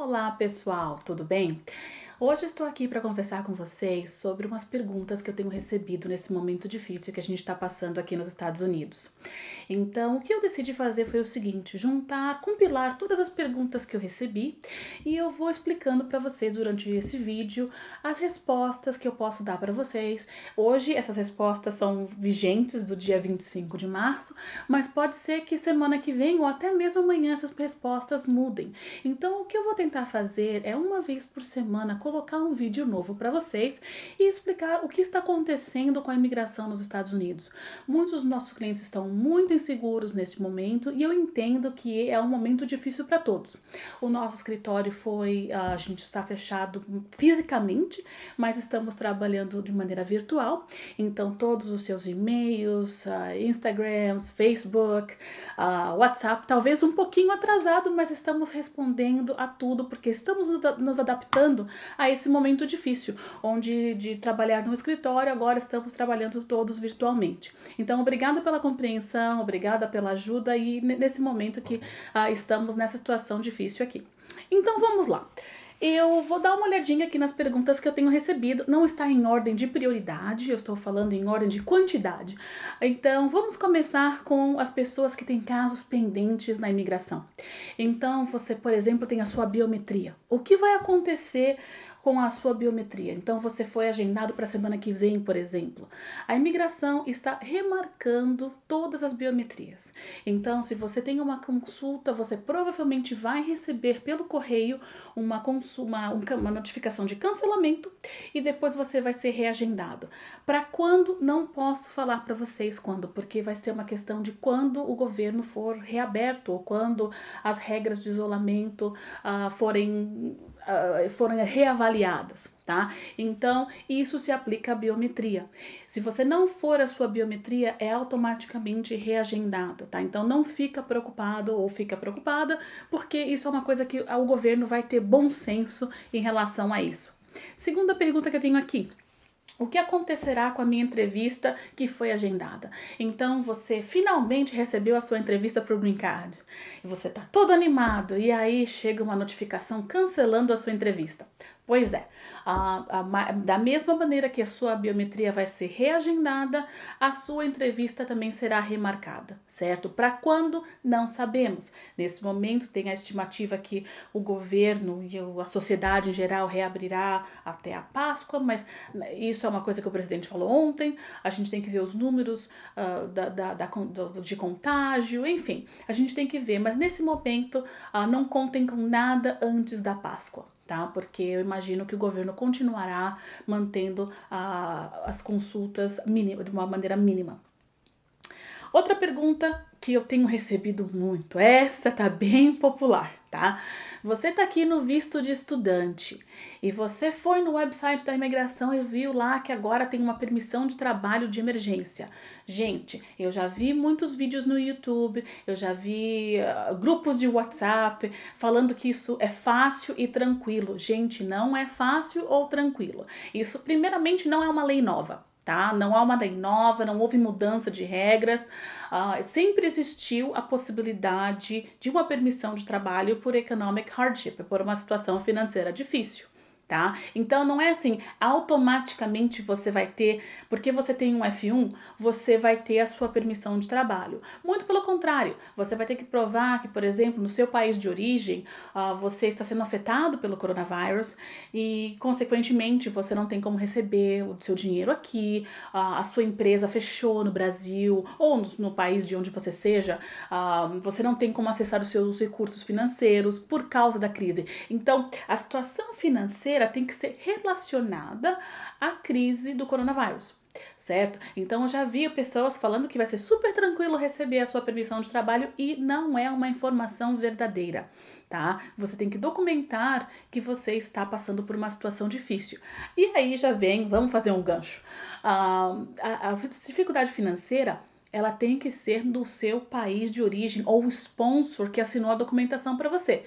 Olá pessoal, tudo bem? Hoje estou aqui para conversar com vocês sobre umas perguntas que eu tenho recebido nesse momento difícil que a gente está passando aqui nos Estados Unidos. Então, o que eu decidi fazer foi o seguinte: juntar, compilar todas as perguntas que eu recebi e eu vou explicando para vocês durante esse vídeo as respostas que eu posso dar para vocês. Hoje essas respostas são vigentes do dia 25 de março, mas pode ser que semana que vem ou até mesmo amanhã essas respostas mudem. Então, o que eu vou tentar fazer é uma vez por semana colocar um vídeo novo para vocês e explicar o que está acontecendo com a imigração nos Estados Unidos. Muitos dos nossos clientes estão muito inseguros nesse momento e eu entendo que é um momento difícil para todos. O nosso escritório a gente está fechado fisicamente, mas estamos trabalhando de maneira virtual, então todos os seus e-mails, Instagrams, Facebook, WhatsApp, talvez um pouquinho atrasado, mas estamos respondendo a tudo porque estamos nos adaptando a esse momento difícil, onde de trabalhar no escritório, agora estamos trabalhando todos virtualmente. Então, obrigada pela compreensão, obrigada pela ajuda e nesse momento que estamos nessa situação difícil aqui. Então, vamos lá. Eu vou dar uma olhadinha aqui nas perguntas que eu tenho recebido. Não está em ordem de prioridade, eu estou falando em ordem de quantidade. Então, vamos começar com as pessoas que têm casos pendentes na imigração. Então, você, por exemplo, tem a sua biometria. O que vai acontecer com a sua biometria? Então, você foi agendado para a semana que vem, por exemplo. A imigração está remarcando todas as biometrias. Então, se você tem uma consulta, você provavelmente vai receber pelo correio uma notificação de cancelamento e depois você vai ser reagendado. Para quando? Não posso falar para vocês quando, porque vai ser uma questão de quando o governo for reaberto ou quando as regras de isolamento forem reavaliadas, tá? Então, isso se aplica à biometria. Se você não for a sua biometria, é automaticamente reagendado, tá? Então, não fica preocupado ou fica preocupada, porque isso é uma coisa que o governo vai ter bom senso em relação a isso. Segunda pergunta que eu tenho aqui: o que acontecerá com a minha entrevista que foi agendada? Então, você finalmente recebeu a sua entrevista para o Green Card. E você está todo animado e aí chega uma notificação cancelando a sua entrevista. Pois é, da mesma maneira que a sua biometria vai ser reagendada, a sua entrevista também será remarcada, certo? Para quando? Não sabemos. Nesse momento tem a estimativa que o governo e a sociedade em geral reabrirá até a Páscoa, mas isso é uma coisa que o presidente falou ontem. A gente tem que ver os números de contágio, enfim, a gente tem que ver, mas nesse momento não contem com nada antes da Páscoa. Tá? Porque eu imagino que o governo continuará mantendo as consultas de uma maneira mínima. Outra pergunta que eu tenho recebido muito, essa tá bem popular, tá? Você tá aqui no visto de estudante e você foi no website da imigração e viu lá que agora tem uma permissão de trabalho de emergência. Gente, eu já vi muitos vídeos no YouTube, eu já vi grupos de WhatsApp falando que isso é fácil e tranquilo. Gente, não é fácil ou tranquilo. Isso, primeiramente, não é uma lei nova. Tá? Não há uma lei nova, não houve mudança de regras, sempre existiu a possibilidade de uma permissão de trabalho por economic hardship, por uma situação financeira difícil. Tá? Então não é assim, automaticamente você vai ter, porque você tem um F1, você vai ter a sua permissão de trabalho. Muito pelo contrário, você vai ter que provar que, por exemplo, no seu país de origem, você está sendo afetado pelo coronavírus e, consequentemente, você não tem como receber o seu dinheiro aqui, a sua empresa fechou no Brasil ou no país de onde você seja, você não tem como acessar os seus recursos financeiros por causa da crise. Então, a situação financeira tem que ser relacionada à crise do coronavírus, certo? Então eu já vi pessoas falando que vai ser super tranquilo receber a sua permissão de trabalho e não é uma informação verdadeira, tá? Você tem que documentar que você está passando por uma situação difícil. E aí já vem, vamos fazer um gancho. A dificuldade financeira, ela tem que ser do seu país de origem ou o sponsor que assinou a documentação para você.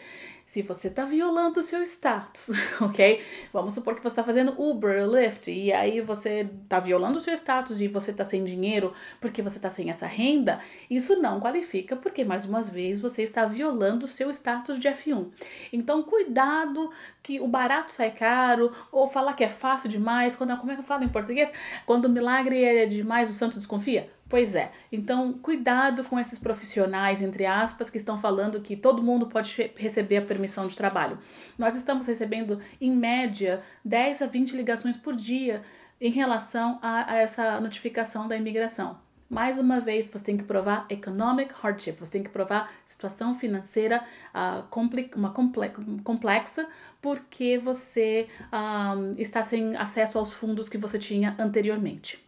Se você está violando o seu status, ok? Vamos supor que você está fazendo Uber, Lyft, e aí você está violando o seu status e você está sem dinheiro porque você está sem essa renda, isso não qualifica porque, mais uma vez, você está violando o seu status de F1. Então, cuidado que o barato sai caro, ou falar que é fácil demais, como é que eu falo em português? Quando o milagre é demais, o santo desconfia? Pois é, então cuidado com esses profissionais, entre aspas, que estão falando que todo mundo pode receber a permissão de trabalho. Nós estamos recebendo, em média, 10 a 20 ligações por dia em relação a essa notificação da imigração. Mais uma vez, você tem que provar economic hardship, você tem que provar situação financeira complexa, porque você está sem acesso aos fundos que você tinha anteriormente.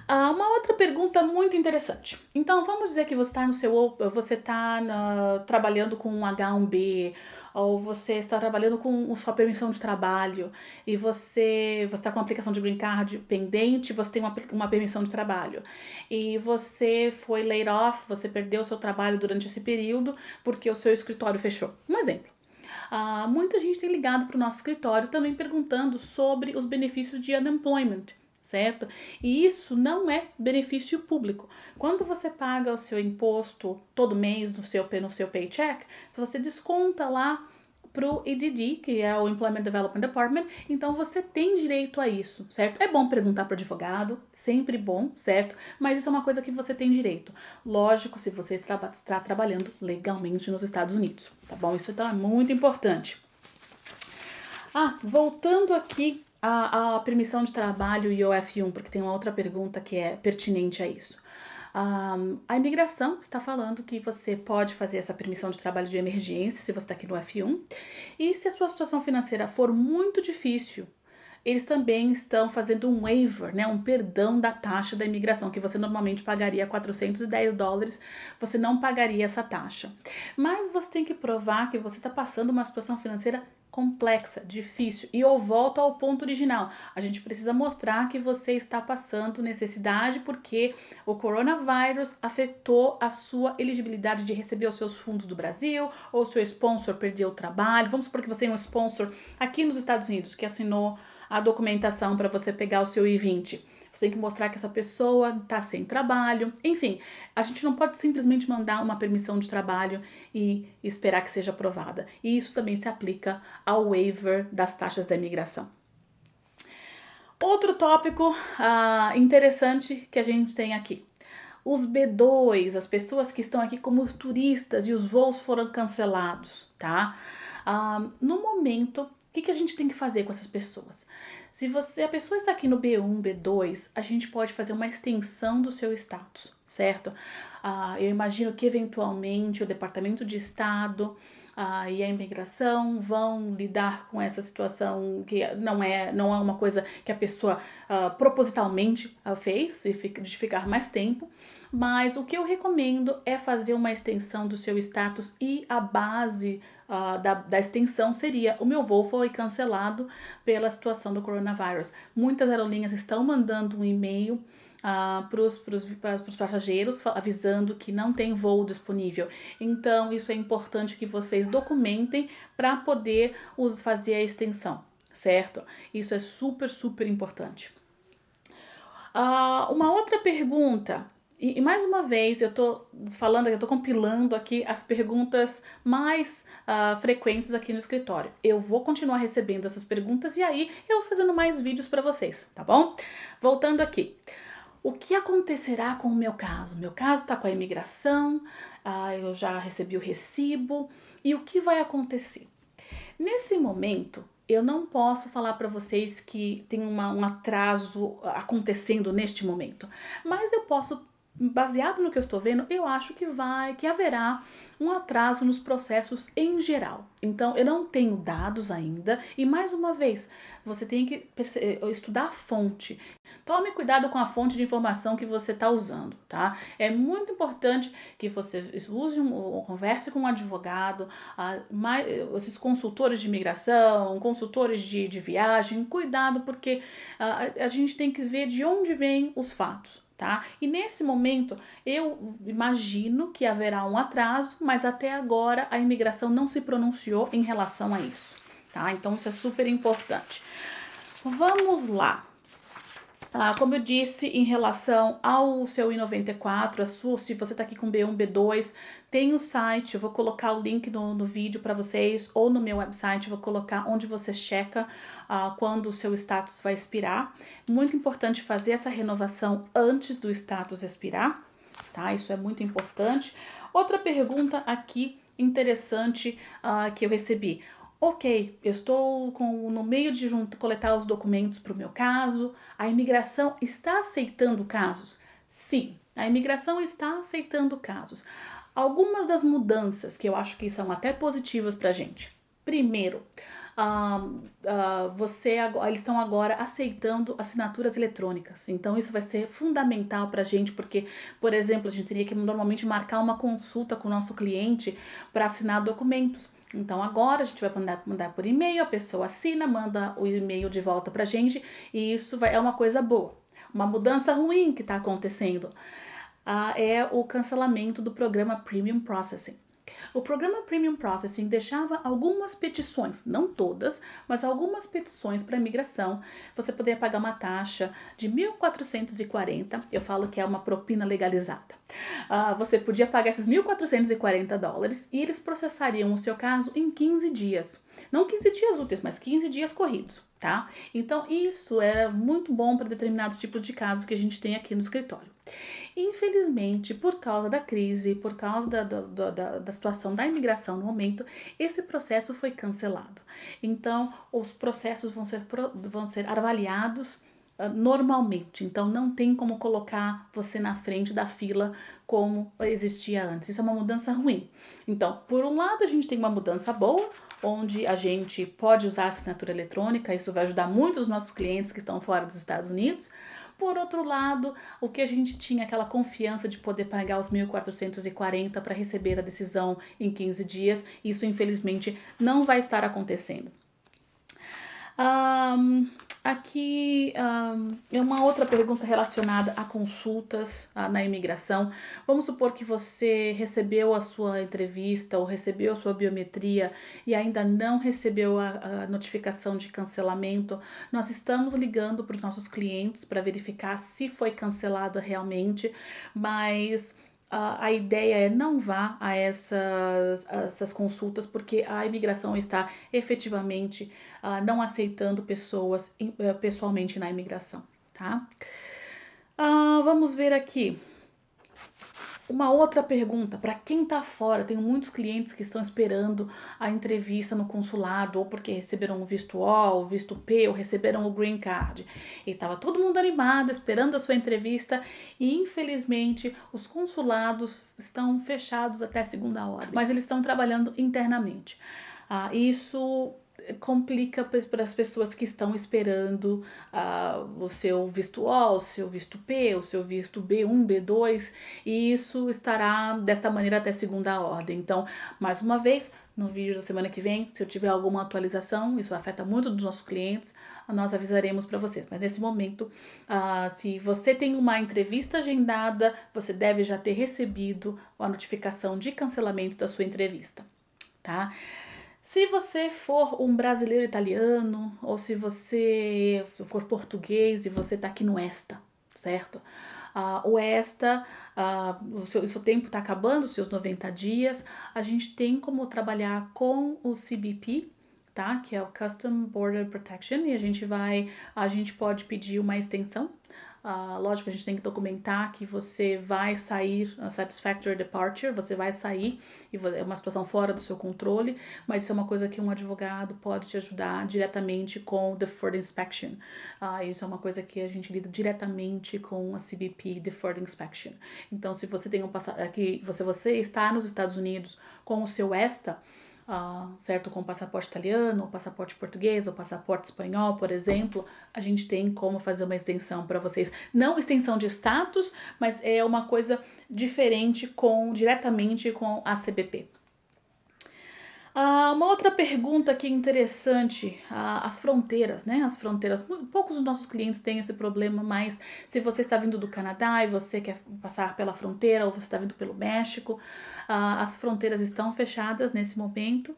Uma outra pergunta muito interessante. Então, vamos dizer que você está trabalhando com um H1B, ou você está trabalhando com sua permissão de trabalho, e você está com a aplicação de green card pendente, você tem uma permissão de trabalho, e você foi laid off, você perdeu o seu trabalho durante esse período porque o seu escritório fechou. Um exemplo. Muita gente tem ligado para o nosso escritório também perguntando sobre os benefícios de unemployment, certo? E isso não é benefício público. Quando você paga o seu imposto todo mês no seu paycheck, você desconta lá pro EDD, que é o Employment Development Department, então você tem direito a isso, certo? É bom perguntar para o advogado, sempre bom, certo? Mas isso é uma coisa que você tem direito. Lógico, se você está trabalhando legalmente nos Estados Unidos, tá bom? Isso então é muito importante. Voltando aqui a permissão de trabalho e o F1, porque tem uma outra pergunta que é pertinente a isso. A imigração está falando que você pode fazer essa permissão de trabalho de emergência se você está aqui no F1. E se a sua situação financeira for muito difícil, eles também estão fazendo um waiver, né, um perdão da taxa da imigração, que você normalmente pagaria $410, você não pagaria essa taxa. Mas você tem que provar que você está passando uma situação financeira complexa, difícil. E eu volto ao ponto original. A gente precisa mostrar que você está passando necessidade porque o coronavírus afetou a sua elegibilidade de receber os seus fundos do Brasil, ou o seu sponsor perdeu o trabalho. Vamos supor que você tem um sponsor aqui nos Estados Unidos que assinou a documentação para você pegar o seu I-20. Você tem que mostrar que essa pessoa está sem trabalho. Enfim, a gente não pode simplesmente mandar uma permissão de trabalho e esperar que seja aprovada. E isso também se aplica ao waiver das taxas da imigração. Outro tópico interessante que a gente tem aqui. Os B2, as pessoas que estão aqui como turistas e os voos foram cancelados, tá? No momento, o que a gente tem que fazer com essas pessoas? Se a pessoa está aqui no B1, B2, a gente pode fazer uma extensão do seu status, certo? Eu imagino que eventualmente o Departamento de Estado e a imigração vão lidar com essa situação que não é uma coisa que a pessoa propositalmente fez, de ficar mais tempo. Mas o que eu recomendo é fazer uma extensão do seu status e a base da extensão seria: o meu voo foi cancelado pela situação do coronavírus. Muitas aerolíneas estão mandando um e-mail para os passageiros avisando que não tem voo disponível. Então isso é importante que vocês documentem para poder fazer a extensão, certo? Isso é super, super importante. Uma outra pergunta. E mais uma vez, eu tô compilando aqui as perguntas mais frequentes aqui no escritório. Eu vou continuar recebendo essas perguntas e aí eu vou fazendo mais vídeos para vocês, tá bom? Voltando aqui. O que acontecerá com o meu caso? Meu caso está com a imigração, eu já recebi o recibo. E o que vai acontecer? Nesse momento, eu não posso falar para vocês que tem um atraso acontecendo neste momento, mas eu posso, baseado no que eu estou vendo, eu acho que haverá um atraso nos processos em geral. Então, eu não tenho dados ainda e, mais uma vez, você tem que estudar a fonte. Tome cuidado com a fonte de informação que você está usando, tá? É muito importante que você converse com um advogado, esses consultores de imigração, consultores de viagem. Cuidado, porque a gente tem que ver de onde vêm os fatos. tá? E nesse momento eu imagino que haverá um atraso, mas até agora a imigração não se pronunciou em relação a isso, tá? Então isso é super importante. Vamos lá. Como eu disse, em relação ao seu I-94, se você está aqui com B1, B2, tem o site, eu vou colocar o link no vídeo para vocês, ou no meu website, eu vou colocar onde você checa quando o seu status vai expirar. Muito importante fazer essa renovação antes do status expirar, tá? Isso é muito importante. Outra pergunta aqui interessante que eu recebi. Ok, eu estou no meio de coletar os documentos para o meu caso. A imigração está aceitando casos? Sim, a imigração está aceitando casos. Algumas das mudanças que eu acho que são até positivas para a gente. Primeiro, eles estão agora aceitando assinaturas eletrônicas. Então isso vai ser fundamental para a gente, porque, por exemplo, a gente teria que normalmente marcar uma consulta com o nosso cliente para assinar documentos. Então agora a gente vai mandar por e-mail, a pessoa assina, manda o e-mail de volta pra gente e isso é uma coisa boa. Uma mudança ruim que está acontecendo é o cancelamento do programa Premium Processing. O programa Premium Processing deixava algumas petições, não todas, mas algumas petições para imigração. Você poderia pagar uma taxa de 1.440, eu falo que é uma propina legalizada. Você podia pagar esses $1.440 e eles processariam o seu caso em 15 dias. Não 15 dias úteis, mas 15 dias corridos, tá? Então isso é muito bom para determinados tipos de casos que a gente tem aqui no escritório. Infelizmente, por causa da crise, por causa da situação da imigração no momento, esse processo foi cancelado. Então, os processos vão ser avaliados normalmente. Então, não tem como colocar você na frente da fila como existia antes. Isso é uma mudança ruim. Então, por um lado, a gente tem uma mudança boa, onde a gente pode usar a assinatura eletrônica. Isso vai ajudar muito os nossos clientes que estão fora dos Estados Unidos. Por outro lado, o que a gente tinha aquela confiança de poder pagar os 1.440 para receber a decisão em 15 dias, isso infelizmente não vai estar acontecendo. Aqui é uma outra pergunta relacionada a consultas na imigração. Vamos supor que você recebeu a sua entrevista ou recebeu a sua biometria e ainda não recebeu a notificação de cancelamento. Nós estamos ligando para os nossos clientes para verificar se foi cancelada realmente, mas a ideia é não vá a essas consultas, porque a imigração está efetivamente não aceitando pessoas pessoalmente na imigração, tá? Vamos ver aqui. Uma outra pergunta, para quem está fora, tenho muitos clientes que estão esperando a entrevista no consulado, ou porque receberam o visto O, o visto P, ou receberam o Green Card. E estava todo mundo animado, esperando a sua entrevista, e infelizmente os consulados estão fechados até segunda ordem, mas eles estão trabalhando internamente. Isso complica para as pessoas que estão esperando o seu visto O, o seu visto P, o seu visto B1, B2, e isso estará desta maneira até segunda ordem. Então, mais uma vez, no vídeo da semana que vem, se eu tiver alguma atualização, isso afeta muito dos nossos clientes, nós avisaremos para vocês. Mas nesse momento, se você tem uma entrevista agendada, você deve já ter recebido a notificação de cancelamento da sua entrevista, tá? Se você for um brasileiro italiano, ou se você for português e você está aqui no ESTA, certo? O ESTA, o seu tempo está acabando, os seus 90 dias, a gente tem como trabalhar com o CBP, tá? Que é o Custom Border Protection, e a gente pode pedir uma extensão. Lógico, a gente tem que documentar que você vai sair, satisfactory departure, você vai sair, e é uma situação fora do seu controle, mas isso é uma coisa que um advogado pode te ajudar diretamente com o Deferred Inspection. Isso é uma coisa que a gente lida diretamente com a CBP Deferred Inspection. Então, se você tem você está nos Estados Unidos com o seu ESTA, certo, com passaporte italiano, ou passaporte português, ou passaporte espanhol, por exemplo, a gente tem como fazer uma extensão para vocês. Não extensão de status, mas é uma coisa diferente diretamente com a CBP. Uma outra pergunta que é interessante, as fronteiras, né? As fronteiras, poucos dos nossos clientes têm esse problema, mas se você está vindo do Canadá e você quer passar pela fronteira ou você está vindo pelo México, as fronteiras estão fechadas nesse momento.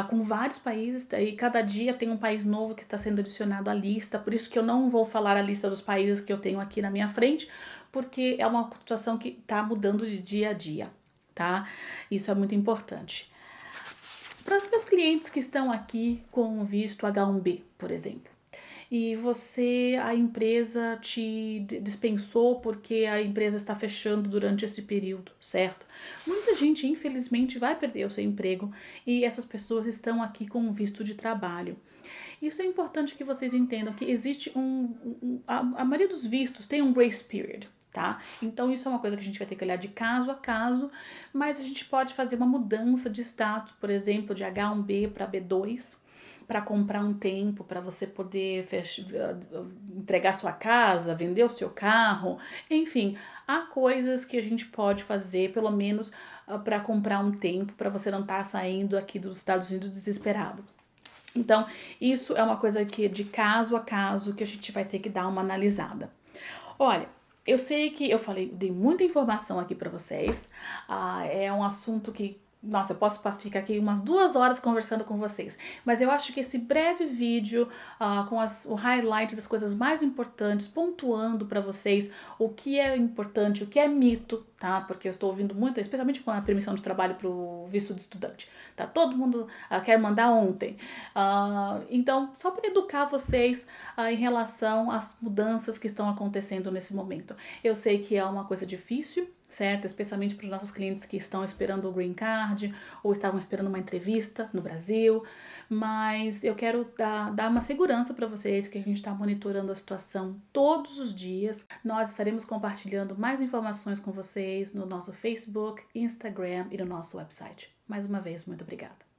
Com vários países, e cada dia tem um país novo que está sendo adicionado à lista, por isso que eu não vou falar a lista dos países que eu tenho aqui na minha frente, porque é uma situação que está mudando de dia a dia, tá? Isso é muito importante. Para os meus clientes que estão aqui com o visto H1B, por exemplo, e a empresa te dispensou porque a empresa está fechando durante esse período, certo? Muita gente, infelizmente, vai perder o seu emprego e essas pessoas estão aqui com um visto de trabalho. Isso é importante que vocês entendam que existe a maioria dos vistos tem um grace period, tá? Então isso é uma coisa que a gente vai ter que olhar de caso a caso, mas a gente pode fazer uma mudança de status, por exemplo, de H1B para B2, para comprar um tempo, para você poder entregar sua casa, vender o seu carro, enfim, há coisas que a gente pode fazer, pelo menos para comprar um tempo, para você não estar saindo aqui dos Estados Unidos desesperado. Então, isso é uma coisa que de caso a caso que a gente vai ter que dar uma analisada. Olha, eu sei que eu dei muita informação aqui para vocês. É um assunto que, nossa, eu posso ficar aqui umas 2 horas conversando com vocês. Mas eu acho que esse breve vídeo com o highlight das coisas mais importantes, pontuando para vocês o que é importante, o que é mito, tá? Porque eu estou ouvindo muito, especialmente com a permissão de trabalho para o visto de estudante. Tá? Todo mundo quer mandar ontem. Então, só para educar vocês em relação às mudanças que estão acontecendo nesse momento. Eu sei que é uma coisa difícil, certo? Especialmente para os nossos clientes que estão esperando o green card ou estavam esperando uma entrevista no Brasil, mas eu quero dar uma segurança para vocês que a gente está monitorando a situação todos os dias. Nós estaremos compartilhando mais informações com vocês no nosso Facebook, Instagram e no nosso website. Mais uma vez, muito obrigada.